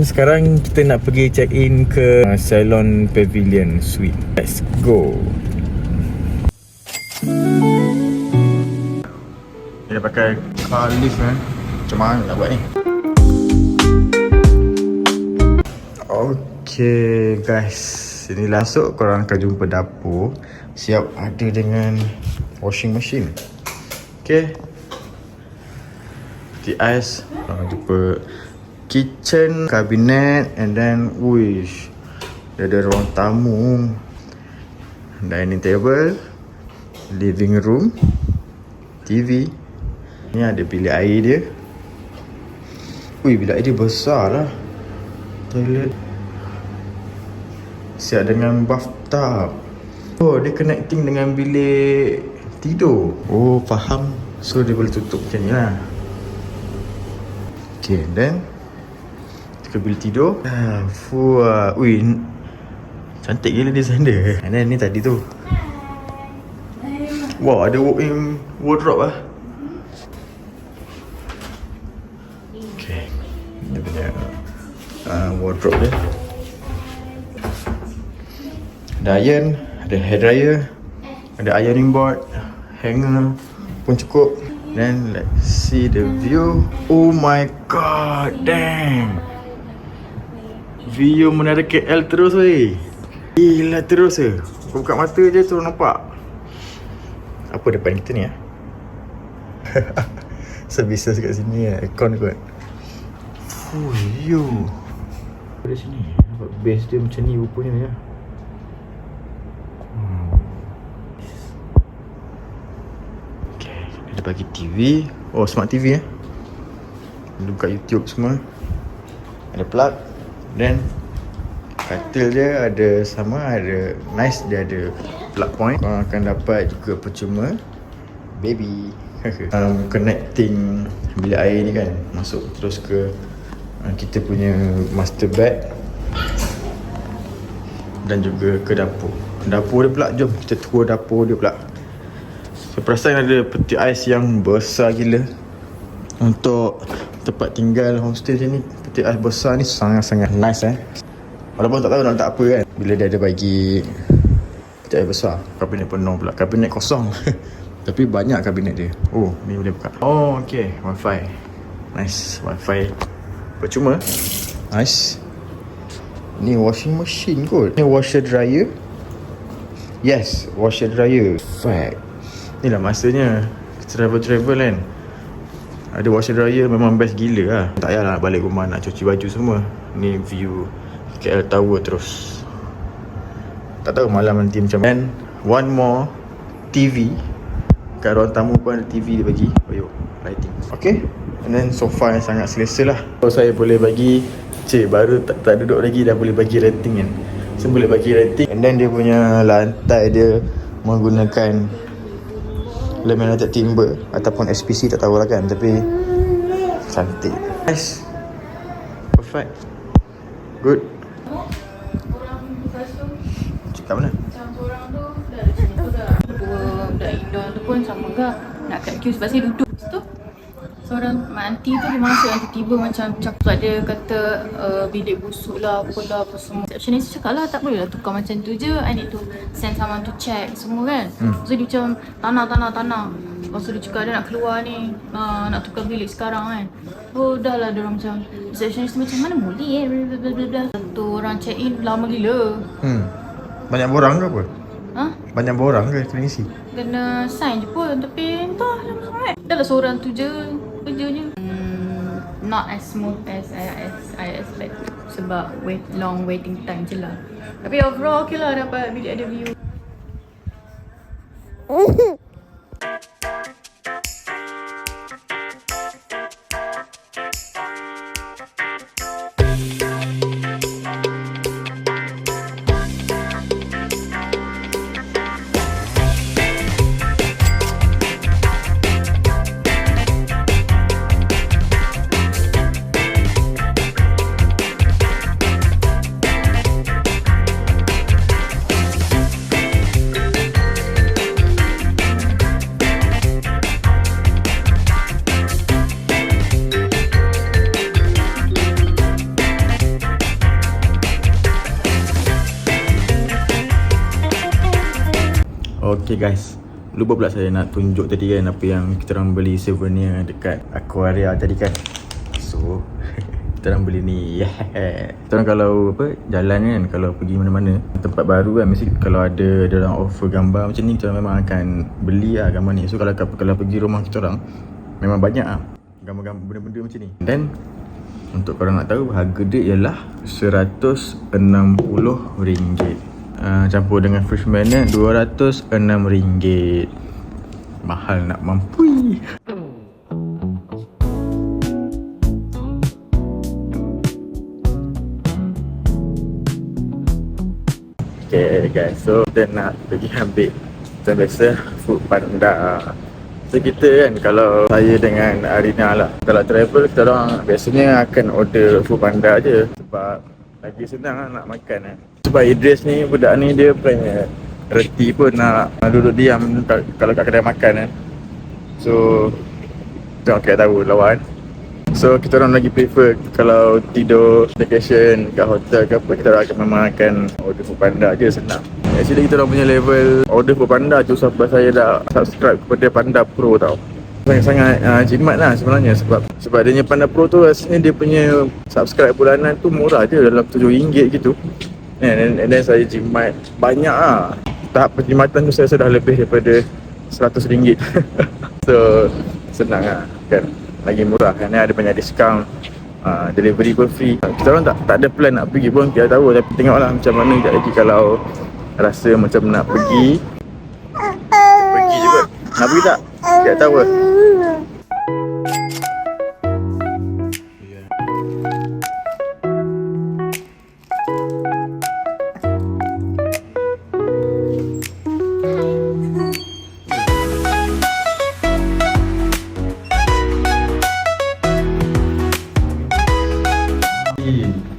Sekarang kita nak pergi check in ke Salon Pavilion Suite. Let's go. Dia pakai car lift kan. Macam mana nak buat ni? Okay guys, sini masuk korang akan jumpa dapur. Siap ada dengan washing machine. Okay, peti ais. Korang jumpa kitchen, cabinet, and then wish. Dia ada ruang tamu, dining table, living room, TV. Ni ada bilik air dia. Ui, bilik air dia besar lah. Toilet siap dengan bathtub. Oh, dia connecting dengan bilik tidur. Oh, faham. So dia boleh tutup macam ni lah. Okay, then ke bilik tidur. Ui, cantik gila design dia. And then ni tadi tu. Wow, ada walk-in wardrobe lah. Okay, dia punya wardrobe dia. Ada iron, ada hair dryer, ada ironing board, hanger pun cukup. Then let's see the view. Oh my god, damn. View Menara KL terus weh. Gila terus je. Buka mata je terus nampak. Apa depan kita ni services kat sini aircon kot. Oh yo. Dari sini nampak base dia macam ni rupanya . Okay, dia bagi TV. Oh, smart TV buka YouTube semua. Ada plug. Then katil dia ada sama, ada nice, dia ada plug point. Korang akan dapat juga percuma baby. Connecting bilik air ni kan, masuk terus ke kita punya master bed dan juga ke dapur. Dapur dia pula, jom kita tour dapur dia pula. Saya perasan ada peti ais yang besar gila. Untuk tempat tinggal homestay macam ni, peti ais besar ni sangat-sangat nice Walaupun tak tahu nak letak apa kan, bila dia ada bagi peti ais besar. Kabinet penuh pula, kabinet kosong. Tapi banyak kabinet dia. Oh, ni boleh buka. Oh, okay, wifi. Nice, wifi percuma. Nice. Ni washing machine kot. Ni washer dryer. Yes, washer dryer. Perfect. Ni lah masanya travel kan. Ada washer dryer memang best gila lah. Tak payahlah balik rumah nak cuci baju semua. Ni view KL Tower terus. Tak tahu malam nanti macam mana. One more TV. Kat ruang tamu pun ada TV dia bagi. Oh, lighting. Okay. And then sofa yang sangat selesa lah. So saya boleh bagi baru tak duduk lagi dah boleh bagi rating kan. Saya boleh bagi rating. And then dia punya lantai dia menggunakan laminated timber ataupun SPC, tak tahulah kan, tapi cantik. Nice. Perfect. Good. Cakap mana? Macam korang tu dah ada sini tu dah. Budak indoor tu pun sama ke. Nak kat queue sebab saya duduk situ. Seorang aunty tu dia masuk yang tiba-tiba macam cakap dia kata bilik busuk lah, apa semua. Receptionist cakap lah tak boleh lah tukar macam tu je. I need to send someone to check semua kan. So dia macam tanah. Lepas tu dia cakap dia nak keluar ni, nak tukar bilik sekarang kan. Oh dah lah diorang macam receptionist tu macam mana boleh blablabla. Tu orang check in lama gila. Banyak borang ke apa? Banyak borang ke kena isi? Kena sign je pun, tapi entah lama sangat. Dah lah seorang tu je kerjanya. Not as smooth as I expect. Sebab long waiting time je lah. Tapi overall okay lah, dapat bilik ada view. Okay guys, lupa pula saya nak tunjuk tadi kan apa yang kita orang beli souvenir dekat Aquaria tadi kan. So kita orang beli ni. Kita orang kalau apa jalan kan, kalau pergi mana-mana tempat baru kan, mesti kalau ada orang offer gambar macam ni, kita orang memang akan beli lah gambar ni. So kalau pergi rumah kita orang memang banyak lah gambar-gambar benda-benda macam ni. Dan untuk korang nak tahu, harga dia ialah RM160. Campur dengan fresh magnet RM206. Mahal nak mampui. Okay guys, so kita nak pergi ambil macam biasa Food Panda. So kita kan, kalau saya dengan Arina lah, kalau travel kita orang biasanya akan order Food Panda je. Sebab lagi senang lah nak makan kan. Sebab Idris ni, budak ni dia bukannya reti pun nak duduk diam kalau kat kedai makan kan. So kita orang tahu lawan. So kita orang lagi prefer kalau tidur staycation kat hotel ke apa, kita orang memang akan order Food Panda je, senang. Actually kita orang punya level order Food Panda tu sebab saya dah subscribe kepada Panda Pro tau. Sangat-sangat jimat lah sebenarnya, sebab dia punya Panda Pro tu rasanya dia punya subscribe bulanan tu murah je, dalam RM7 gitu. And then saya jimat banyak lah. Tahap penjimatan tu saya dah lebih daripada RM100. So senang lah kan, lagi murah kan, ada banyak diskaun, delivery pun free. Kita orang tak ada plan nak pergi pun, kita tahu, tapi tengoklah macam mana sekejap lagi kalau rasa macam nak pergi juga. Nak pergi tak? Tak tahu lah.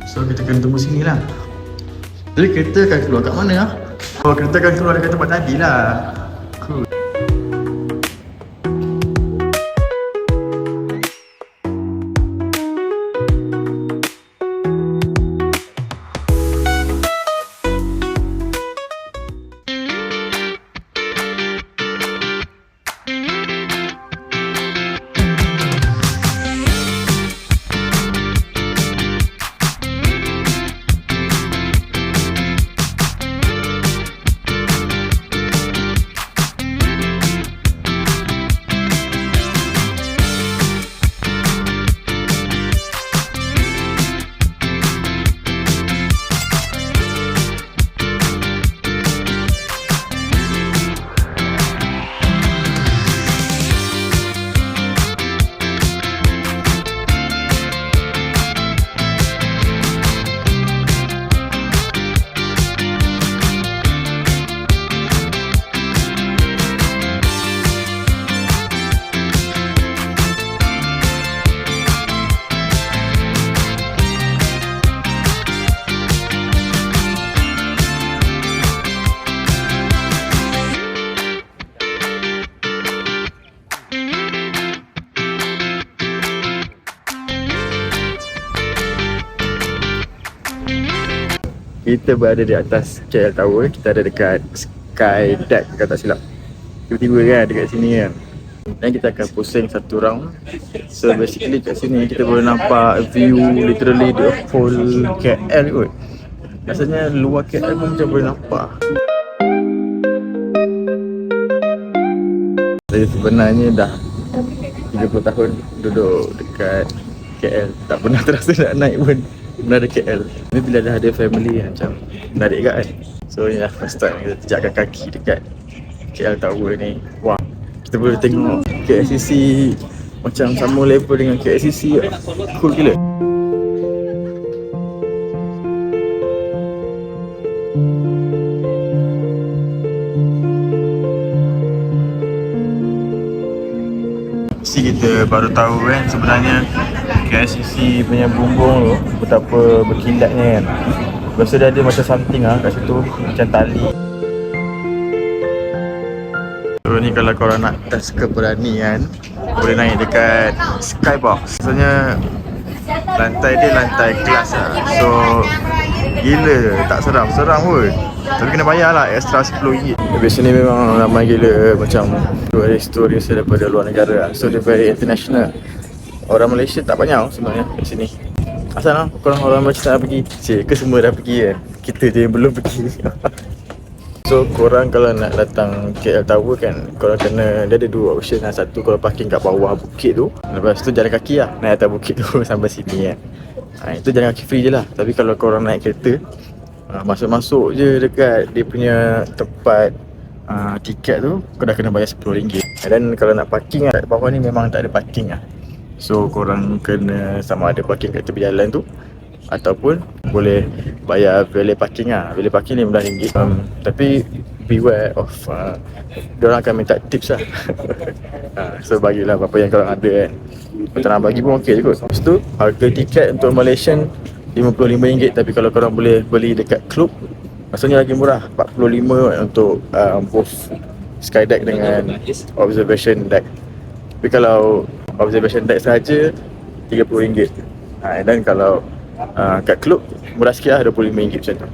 So kita kena tunggu sini lah. Jadi kereta akan keluar kat mana lah? Oh, kereta akan keluar dekat tempat tadi lah. Cool. Kita berada di atas KL Tower. Kita ada dekat Sky Deck kalau tak silap. Tiba-tiba kan dekat sini kan. Dan kita akan pusing satu round. So basically kat sini kita boleh nampak view literally the whole KL kot. Rasanya luar KL pun macam boleh nampak. Saya sebenarnya dah 30 tahun duduk dekat KL. Tak pernah terasa nak naik pun menara KL. Ni bila dah ada family macam menarik kan. So ni lah first time kita tejakkan kaki dekat KL Tower ni. Wah, kita boleh tengok KLCC macam sama level dengan KLCC. Cool gila. Kita baru tahu kan sebenarnya KLCC punya bumbung tu betapa berkilatnya kan. Lepas tu dia ada macam something lah kat situ, macam tali. So ni kalau korang nak test keberanian, boleh naik dekat Skybox. Maksudnya Lantai dia lantai kelas lah. So gila, tak seram pun. Tapi kena bayar lah extra RM10. Habis sini memang ramai gila macam turis daripada luar negara lah. So dia very international. Orang Malaysia tak banyak sebenarnya di sini. Asal lah korang orang Malaysia nak pergi? Cik, ke semua dah pergi kan? Kita je yang belum pergi. So korang kalau nak datang KL Tower kan, korang kena, dia ada dua option lah. Satu korang parking kat bawah bukit tu, lepas tu jalan kaki lah naik atas bukit tu sampai sini kan. Itu jalan kaki free je lah. Tapi kalau korang naik kereta, masuk-masuk je dekat dia punya tempat tiket tu, kau dah kena bayar RM10. Dan kalau nak parking kat bawah ni memang tak ada parking lah. So korang kena sama ada parking kat tepi jalan tu, ataupun boleh bayar valet parking lah. Valet parking RM15. Tapi beware of diorang akan minta tips lah. So bagilah apa yang korang ada kan. Kalau tak nak bagi pun okey je kot. Lepas tu harga tiket untuk Malaysian RM55. Tapi kalau korang boleh beli dekat klub, maksudnya lagi murah, RM45 untuk both skydeck dengan observation deck. Tapi kalau observation deck sahaja RM30. Dan kalau kat klub murah sikit lah, RM25 macam tu.